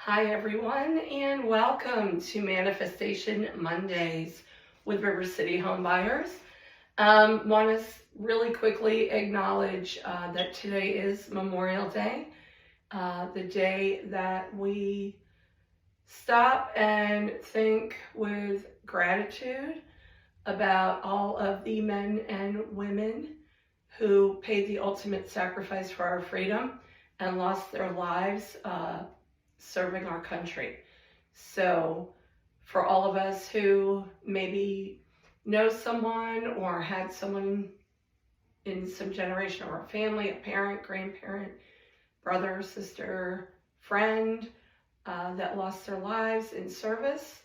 Hi, everyone, and welcome to Manifestation Mondays with River City Homebuyers. Want to really quickly acknowledge that today is Memorial Day, the day that we stop and think with gratitude about all of the men and women who paid the ultimate sacrifice for our freedom and lost their lives serving our country. So for all of us who maybe know someone or had someone in some generation of our family, a parent, grandparent, brother, sister, friend that lost their lives in service,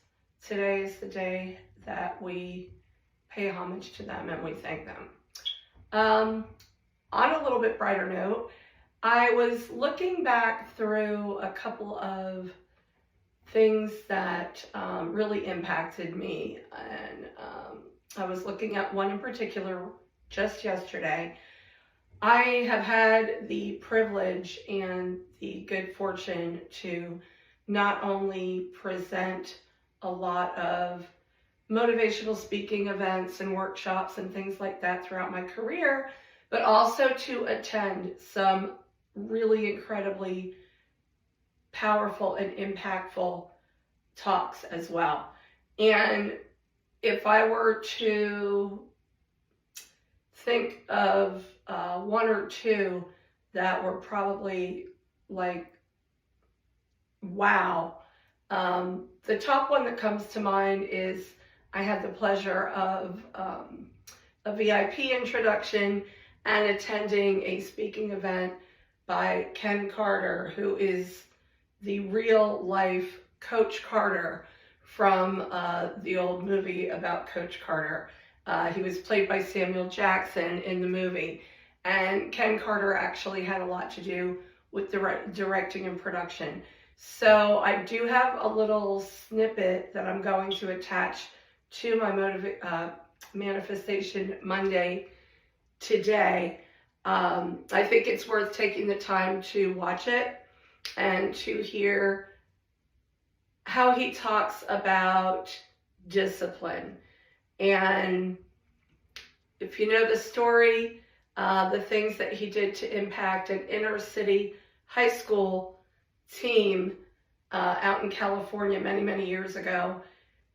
today is the day that we pay homage to them and we thank them. On a little bit brighter note, I was looking back through a couple of things that really impacted me, and I was looking at one in particular just yesterday. I have had the privilege and the good fortune to not only present a lot of motivational speaking events and workshops and things like that throughout my career, but also to attend some really incredibly powerful and impactful talks as well. And if I were to think of one or two that were probably like, wow, the top one that comes to mind is I had the pleasure of a VIP introduction and attending a speaking event by Ken Carter, who is the real life Coach Carter from the old movie about Coach Carter. He was played by Samuel Jackson in the movie, and Ken Carter actually had a lot to do with directing and production. So I do have a little snippet that I'm going to attach to my Manifestation Monday today. I think it's worth taking the time to watch it and to hear how he talks about discipline. And if you know the story, the things that he did to impact an inner city high school team out in California many, many years ago.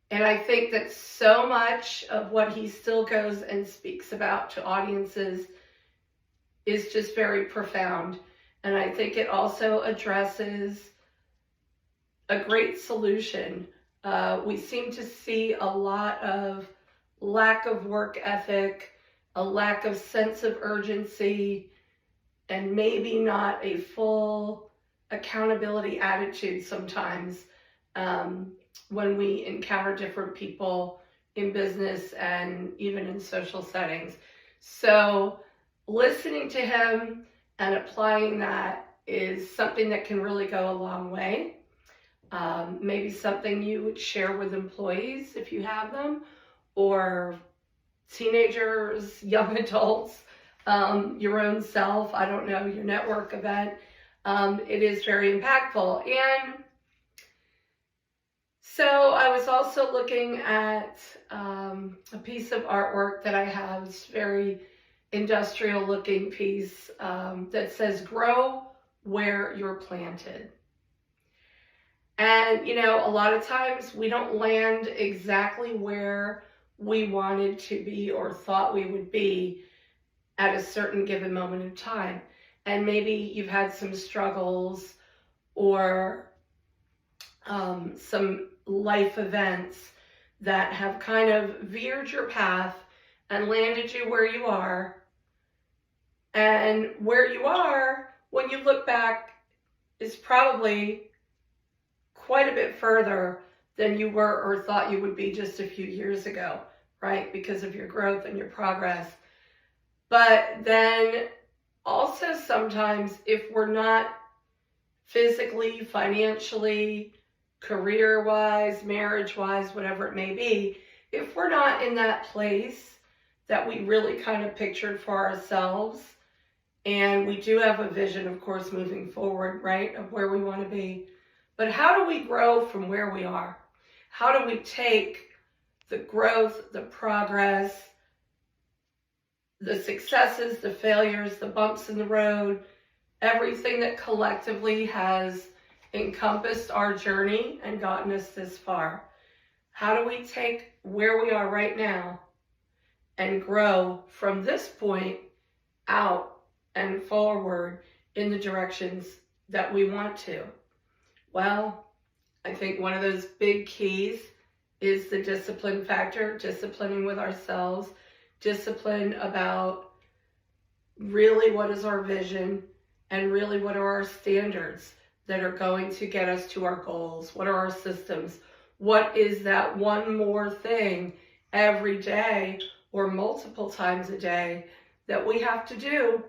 And I think that so much of what he still goes and speaks about to audiences is just very profound. And I think it also addresses a great solution. We seem to see a lot of lack of work ethic, a lack of sense of urgency, and maybe not a full accountability attitude sometimes when we encounter different people in business and even in social settings. So listening to him and applying that is something that can really go a long way. Maybe something you would share with employees if you have them, or teenagers, young adults, your own self, I don't know, your network event. It is very impactful. And so I was also looking at a piece of artwork that I have, this very industrial looking piece that says, "Grow where you're planted." And, you know, a lot of times we don't land exactly where we wanted to be or thought we would be at a certain given moment in time. And maybe you've had some struggles or some life events that have kind of veered your path and landed you where you are. And where you are, when you look back, is probably quite a bit further than you were or thought you would be just a few years ago, right? Because of your growth and your progress. But then also sometimes if we're not physically, financially, career-wise, marriage-wise, whatever it may be, if we're not in that place that we really kind of pictured for ourselves, and we do have a vision, of course, moving forward, right, of where we want to be, But how do we grow from where we are? How do we take the growth, the progress, the successes, the failures, the bumps in the road, everything that collectively has encompassed our journey and gotten us this far? How do we take where we are right now and grow from this point out and forward in the directions that we want to? Well, I think one of those big keys is the discipline factor, disciplining with ourselves, discipline about really what is our vision and really what are our standards that are going to get us to our goals. What are our systems? What is that one more thing every day or multiple times a day that we have to do?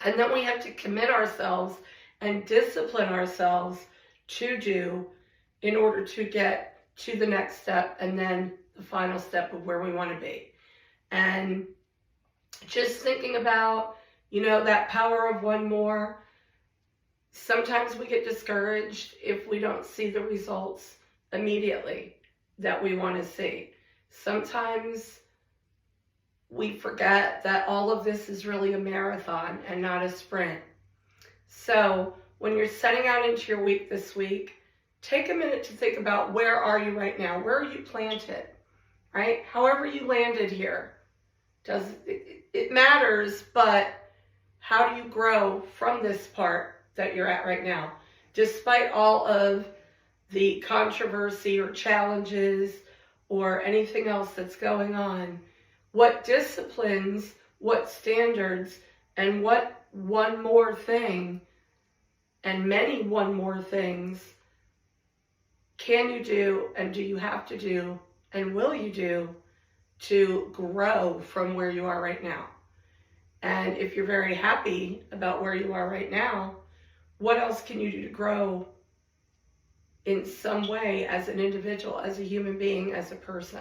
And then we have to commit ourselves and discipline ourselves to do in order to get to the next step and then the final step of where we want to be. And just thinking about, that power of one more. Sometimes we get discouraged if we don't see the results immediately that we want to see. Sometimes we forget that all of this is really a marathon and not a sprint. So when you're setting out into your week this week, take a minute to think about, where are you right now? Where are you planted, right? However you landed here, it matters, but how do you grow from this part that you're at right now? Despite all of the controversy or challenges or anything else that's going on, what disciplines, what standards, and what one more thing, and many one more things, can you do, and do you have to do, and will you do to grow from where you are right now? And if you're very happy about where you are right now, what else can you do to grow in some way as an individual, as a human being, as a person?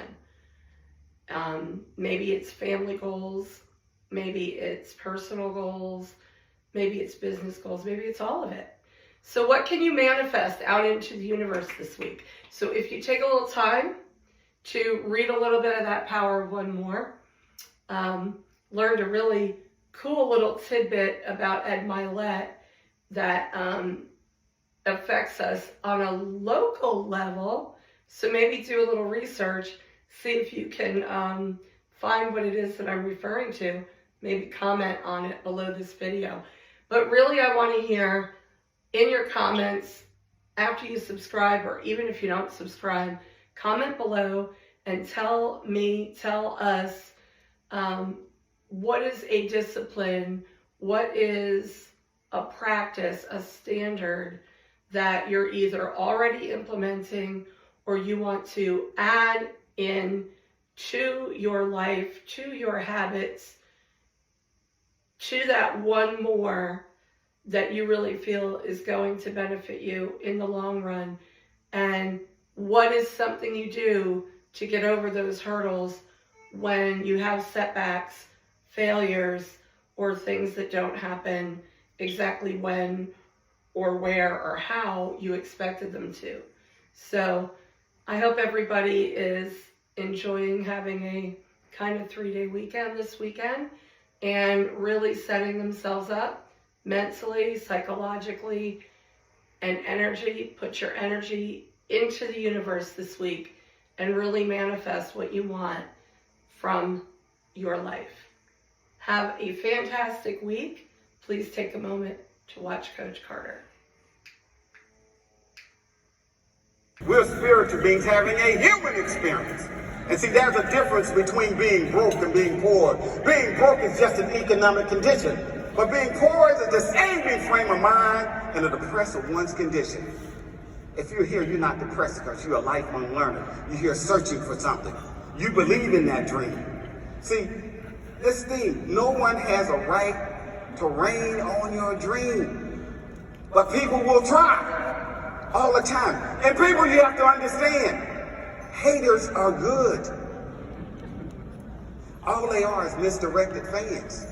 Maybe it's family goals, maybe it's personal goals, maybe it's business goals, maybe it's all of it. So what can you manifest out into the universe this week? So if you take a little time to read a little bit of that Power of One More, learned a really cool little tidbit about Ed Mylett that affects us on a local level. So maybe do a little research, see if you can find what it is that I'm referring to. Maybe comment on it below this video. But really, I want to hear in your comments after you subscribe, or even if you don't subscribe, comment below and tell us what is a discipline, what is a practice, a standard that you're either already implementing or you want to add in to your life, to your habits, to that one more that you really feel is going to benefit you in the long run. And what is something you do to get over those hurdles when you have setbacks, failures, or things that don't happen exactly when or where or how you expected them to. So I hope everybody is enjoying having a kind of 3-day weekend this weekend and really setting themselves up mentally, psychologically, and energy. Put your energy into the universe this week and really manifest what you want from your life. Have a fantastic week. Please take a moment to watch Coach Carter. We're spiritual beings having a human experience. And see, there's a difference between being broke and being poor. Being broke is just an economic condition. But being poor is a disabling frame of mind and a depressed of one's condition. If you're here, you're not depressed because you're a lifelong learner. You're here searching for something. You believe in that dream. See, this thing, no one has a right to rain on your dream. But people will try all the time. And people, you have to understand, haters are good. All they are is misdirected fans.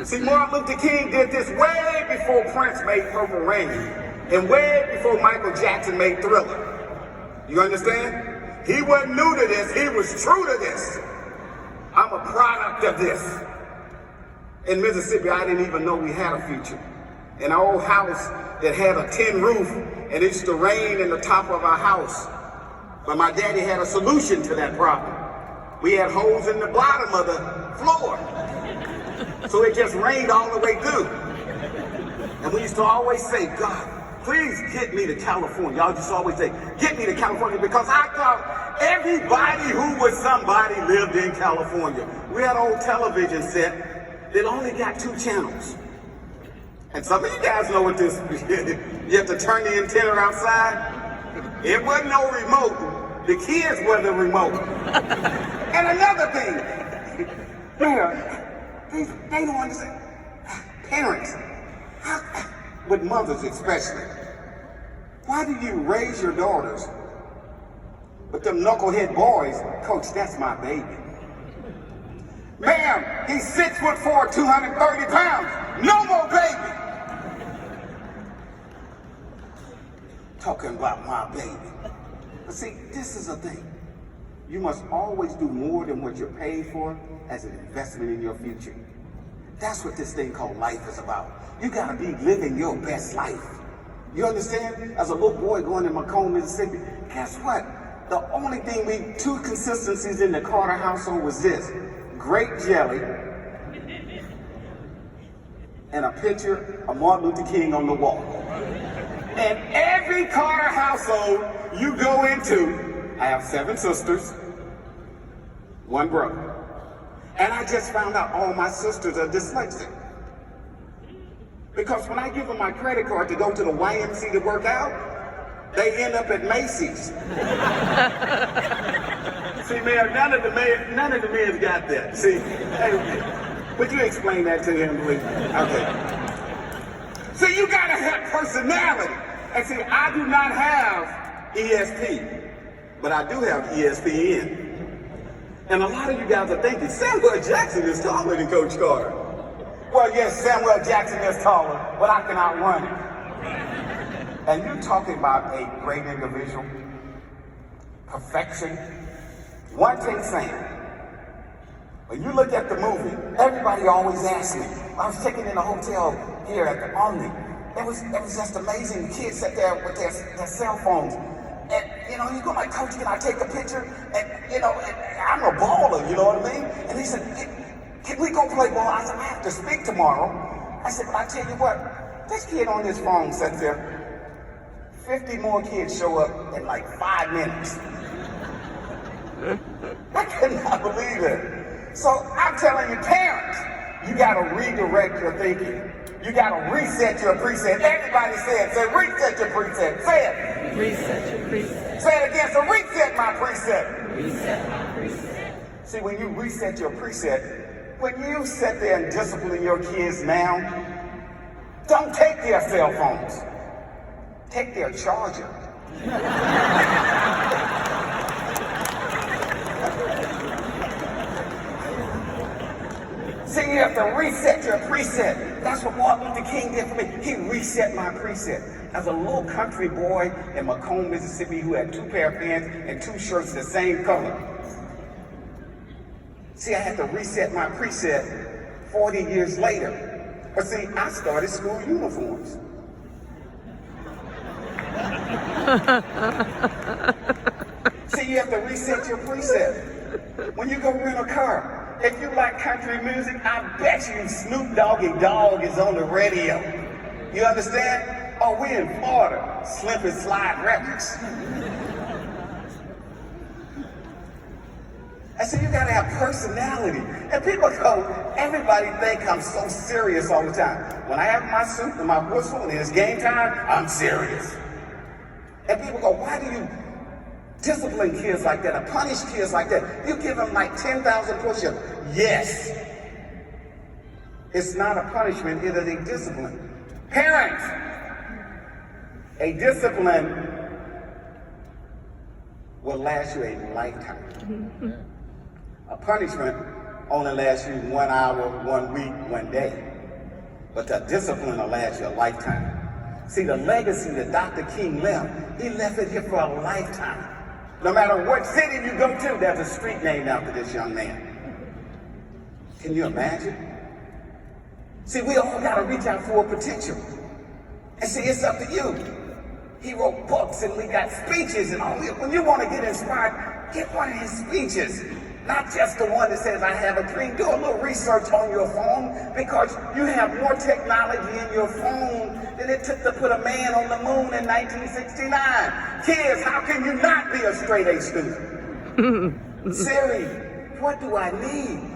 See, Martin Luther King did this way before Prince made Purple Rain, and way before Michael Jackson made Thriller. You understand? He wasn't new to this, he was true to this. I'm a product of this. In Mississippi, I didn't even know we had a future. In our old house that had a tin roof, and it used to rain in the top of our house. But my daddy had a solution to that problem. We had holes in the bottom of the floor. So it just rained all the way through. And we used to always say, God, please get me to California. Y'all just always say, get me to California, because I thought everybody who was somebody lived in California. We had an old television set that only got 2 channels. And some of you guys know what this is. You have to turn the antenna outside. It wasn't no remote. The kids were the remote. And another thing, they don't understand. Parents, with mothers especially, why do you raise your daughters with them knucklehead boys? Coach, that's my baby. Ma'am, he's 6'4", 230 pounds. No more baby. Talking about my baby. But see, this is the thing. You must always do more than what you're paid for as an investment in your future. That's what this thing called life is about. You gotta be living your best life. You understand? As a little boy going to Macomb, Mississippi, guess what? The only thing 2 consistencies in the Carter household was this: grape jelly and a picture of Martin Luther King on the wall. And every Carter household you go into, I have 7 sisters, 1 brother. And I just found out all my sisters are dyslexic. Because when I give them my credit card to go to the YMCA to work out, they end up at Macy's. See, Mayor, none of the mayors got that. See, hey, would you explain that to him, please? Okay. See, you gotta have personality. And see, I do not have ESP, but I do have ESPN. And a lot of you guys are thinking, Samuel Jackson is taller than Coach Carter. Well, yes, Samuel Jackson is taller, but I can outrun him. And you're talking about a great individual, perfection. One thing saying, when you look at the movie, everybody always asks me. I was checking in a hotel here at the Omni. It was just amazing. The kids sat there with their cell phones. And, you go like, Coach, can I take a picture? And, and I'm a baller, you know what I mean? And he said, can we go play ball? I said, I have to speak tomorrow. I said, but I tell you what, this kid on his phone sits there. 50 more kids show up in like 5 minutes. I could not believe it. So I'm telling you, parents, you got to redirect your thinking. You got to reset your preset. Everybody say it. Say, reset your preset. Say it. Reset your preset. Say it again. So reset my preset. Reset my preset. See, when you reset your preset, when you sit there and discipline your kids now, don't take their cell phones. Take their charger. See, you have to reset your preset. That's what Martin Luther King did for me. He reset my preset. As a little country boy in Macomb, Mississippi, who had 2 pair of pants and 2 shirts the same color. See, I had to reset my preset 40 years later. But see, I started school uniforms. See, you have to reset your preset. When you go rent a car, if you like country music, I bet you Snoop Doggy Dogg is on the radio. You understand? Oh, we're in Florida. Slip and Slide Records. I said, you gotta have personality. And people go, everybody think I'm so serious all the time. When I have my suit and my whistle and it's game time, I'm serious. And people go, why do you discipline kids like that or punish kids like that? You give them like 10,000 push-ups. Yes. It's not a punishment, it is a discipline. Parents, a discipline will last you a lifetime. A punishment only lasts you 1 hour, 1 week, 1 day. but the discipline will last you a lifetime. See, the legacy that Dr. King left, he left it here for a lifetime. No matter what city you go to, there's a street named after this young man. Can you imagine? See, we all got to reach out for potential. And see, it's up to you. He wrote books and we got speeches and all. When you want to get inspired, get one of his speeches. Not just the one that says, I have a dream. Do a little research on your phone, because you have more technology in your phone than it took to put a man on the moon in 1969. Kids, how can you not be a straight A student? Siri, what do I need?